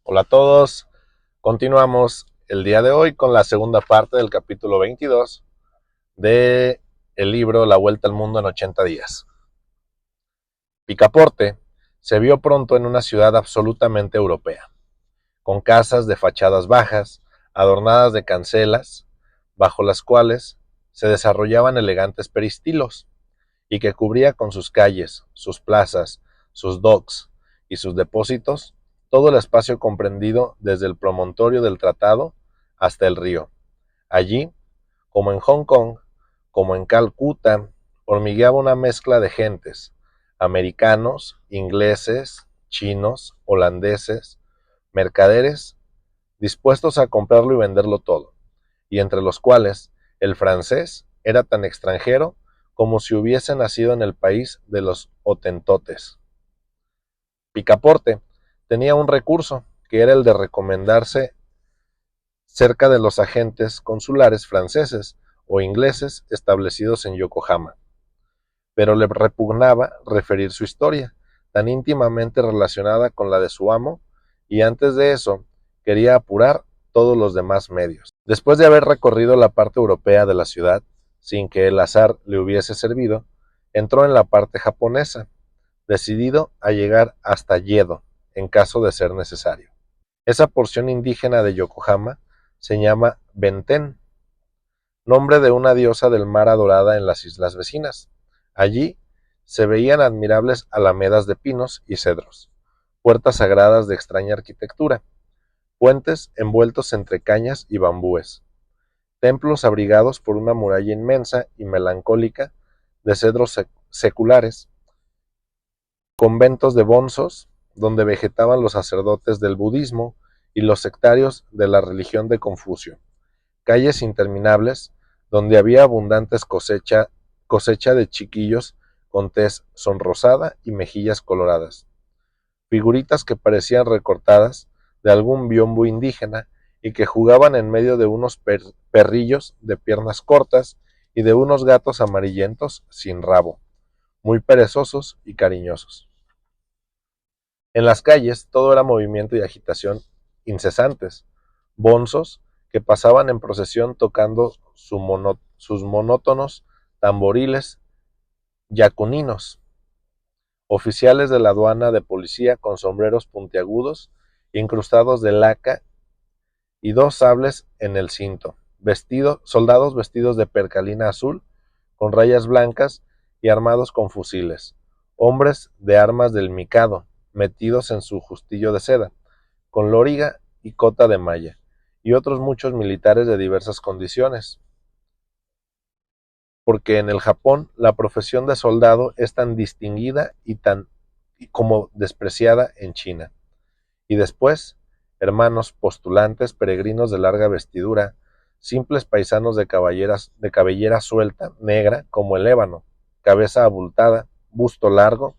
Hola a todos, continuamos el día de hoy con la segunda parte del capítulo 22 de el libro La Vuelta al Mundo en 80 días. Picaporte se vio pronto en una ciudad absolutamente europea, con casas de fachadas bajas, adornadas de cancelas, bajo las cuales se desarrollaban elegantes peristilos, y que cubría con sus calles, sus plazas, sus docks y sus depósitos todo el espacio comprendido desde el promontorio del Tratado hasta el río. Allí, como en Hong Kong, como en Calcuta, hormigueaba una mezcla de gentes, americanos, ingleses, chinos, holandeses, mercaderes, dispuestos a comprarlo y venderlo todo, y entre los cuales el francés era tan extranjero como si hubiese nacido en el país de los Hotentotes. Picaporte tenía un recurso, que era el de recomendarse cerca de los agentes consulares franceses o ingleses establecidos en Yokohama, pero le repugnaba referir su historia, tan íntimamente relacionada con la de su amo, y antes de eso quería apurar todos los demás medios. Después de haber recorrido la parte europea de la ciudad, sin que el azar le hubiese servido, entró en la parte japonesa, decidido a llegar hasta Yedo, en caso de ser necesario. Esa porción indígena de Yokohama se llama Benten, nombre de una diosa del mar adorada en las islas vecinas. Allí se veían admirables alamedas de pinos y cedros, puertas sagradas de extraña arquitectura, puentes envueltos entre cañas y bambúes, templos abrigados por una muralla inmensa y melancólica de cedros seculares, conventos de bonzos donde vegetaban los sacerdotes del budismo y los sectarios de la religión de Confucio, calles interminables donde había abundantes cosecha de chiquillos con tez sonrosada y mejillas coloradas, figuritas que parecían recortadas de algún biombo indígena y que jugaban en medio de unos perrillos de piernas cortas y de unos gatos amarillentos sin rabo, muy perezosos y cariñosos. En las calles todo era movimiento y agitación incesantes, bonzos que pasaban en procesión tocando sus monótonos tamboriles yacuninos, oficiales de la aduana de policía con sombreros puntiagudos incrustados de laca y dos sables en el cinto, soldados vestidos de percalina azul con rayas blancas y armados con fusiles, hombres de armas del Mikado, metidos en su justillo de seda, con loriga y cota de malla, y otros muchos militares de diversas condiciones, porque en el Japón la profesión de soldado es tan distinguida como despreciada en China. Y después, hermanos postulantes, peregrinos de larga vestidura, simples paisanos de cabellera suelta, negra como el ébano, cabeza abultada, busto largo,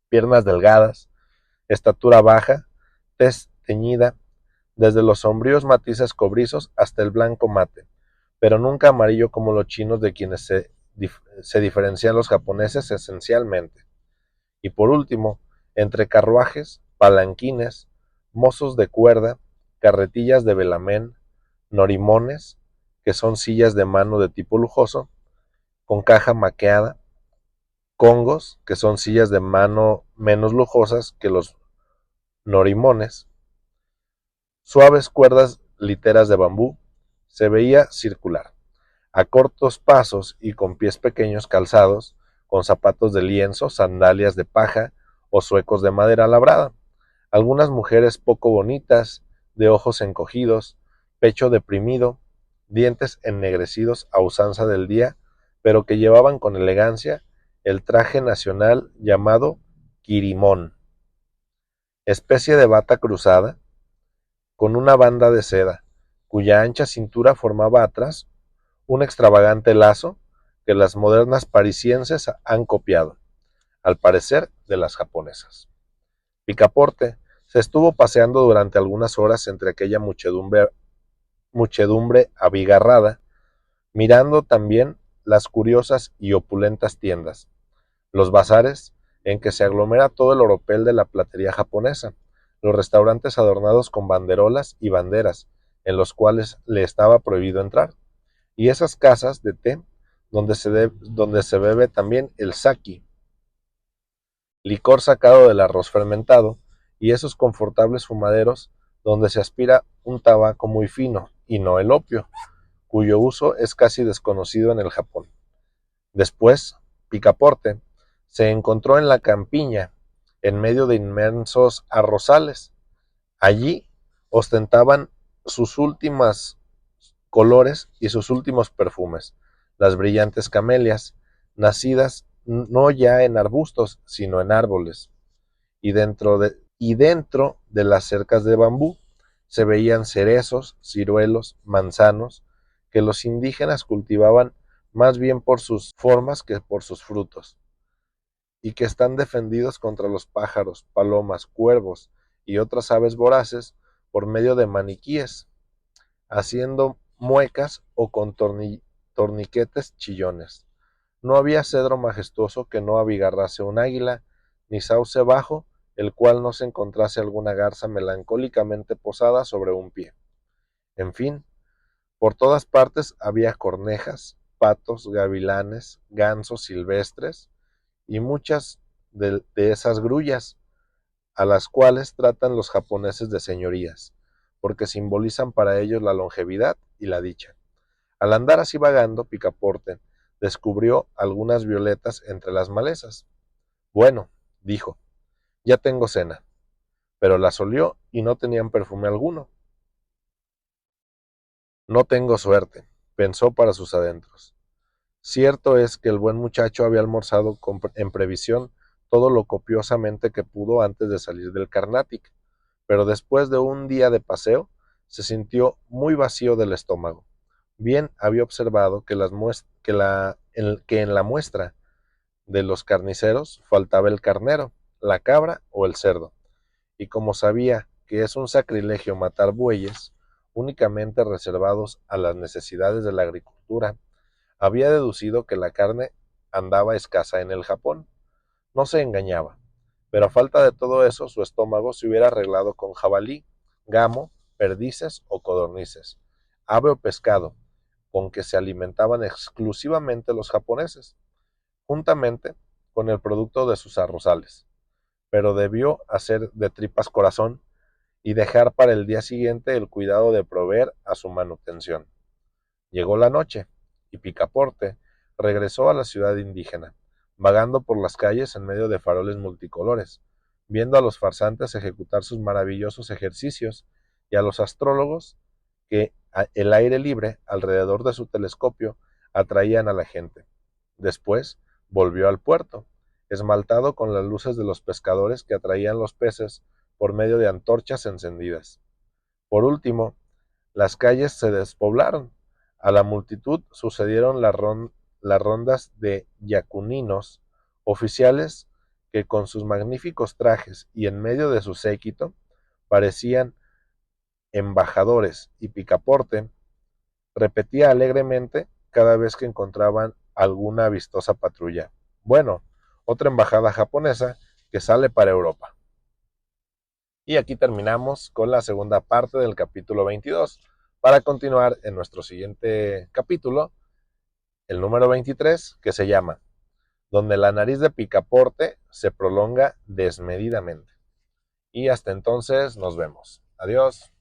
piernas delgadas, estatura baja, tez teñida, desde los sombríos matices cobrizos hasta el blanco mate, pero nunca amarillo como los chinos, de quienes se diferencian los japoneses esencialmente. Y por último, entre carruajes, palanquines, mozos de cuerda, carretillas de velamén, norimones, que son sillas de mano de tipo lujoso, con caja maqueada, congos, que son sillas de mano menos lujosas que los norimones, suaves cuerdas literas de bambú, se veía circular, a cortos pasos y con pies pequeños calzados, con zapatos de lienzo, sandalias de paja o zuecos de madera labrada. Algunas mujeres poco bonitas, de ojos encogidos, pecho deprimido, dientes ennegrecidos a usanza del día, pero que llevaban con elegancia el traje nacional llamado kirimón, especie de bata cruzada, con una banda de seda, cuya ancha cintura formaba atrás un extravagante lazo que las modernas parisienses han copiado, al parecer, de las japonesas. Picaporte se estuvo paseando durante algunas horas entre aquella muchedumbre abigarrada, mirando también las curiosas y opulentas tiendas, los bazares en que se aglomera todo el oropel de la platería japonesa, los restaurantes adornados con banderolas y banderas, en los cuales le estaba prohibido entrar, y esas casas de té donde se bebe también el sake, licor sacado del arroz fermentado, y esos confortables fumaderos donde se aspira un tabaco muy fino, y no el opio, cuyo uso es casi desconocido en el Japón. Después, Picaporte se encontró en la campiña, en medio de inmensos arrozales. Allí ostentaban sus últimas colores y sus últimos perfumes, las brillantes camelias, nacidas no ya en arbustos, sino en árboles, y dentro de las cercas de bambú se veían cerezos, ciruelos, manzanos, que los indígenas cultivaban más bien por sus formas que por sus frutos, y que están defendidos contra los pájaros, palomas, cuervos y otras aves voraces por medio de maniquíes, haciendo muecas o con torniquetes chillones. No había cedro majestuoso que no abigarrase un águila, ni sauce bajo, el cual no se encontrase alguna garza melancólicamente posada sobre un pie. En fin, por todas partes había cornejas, patos, gavilanes, gansos silvestres y muchas de esas grullas, a las cuales tratan los japoneses de señorías, porque simbolizan para ellos la longevidad y la dicha. Al andar así vagando, Picaporte descubrió algunas violetas entre las malezas. Bueno, dijo, ya tengo cena, pero las olió y no tenían perfume alguno. No tengo suerte, pensó para sus adentros. Cierto es que el buen muchacho había almorzado en previsión todo lo copiosamente que pudo antes de salir del Carnatic, pero después de un día de paseo se sintió muy vacío del estómago. Bien había observado que en la muestra de los carniceros faltaba el carnero, la cabra o el cerdo, y como sabía que es un sacrilegio matar bueyes, únicamente reservados a las necesidades de la agricultura, había deducido que la carne andaba escasa en el Japón. No se engañaba, pero a falta de todo eso, su estómago se hubiera arreglado con jabalí, gamo, perdices o codornices, ave o pescado, con que se alimentaban exclusivamente los japoneses, juntamente con el producto de sus arrozales, pero debió hacer de tripas corazón y dejar para el día siguiente el cuidado de proveer a su manutención. Llegó la noche, y Picaporte regresó a la ciudad indígena, vagando por las calles en medio de faroles multicolores, viendo a los farsantes ejecutar sus maravillosos ejercicios y a los astrólogos que el aire libre alrededor de su telescopio atraían a la gente. Después volvió al puerto, esmaltado con las luces de los pescadores que atraían los peces por medio de antorchas encendidas. Por último, las calles se despoblaron. A la multitud sucedieron las rondas de yacuninos, oficiales que con sus magníficos trajes y en medio de su séquito parecían embajadores, y Picaporte repetía alegremente cada vez que encontraban alguna vistosa patrulla: bueno, otra embajada japonesa que sale para Europa. Y aquí terminamos con la segunda parte del capítulo 22, para continuar en nuestro siguiente capítulo, el número 23, que se llama Donde la nariz de Picaporte se prolonga desmedidamente. Y hasta entonces nos vemos. Adiós.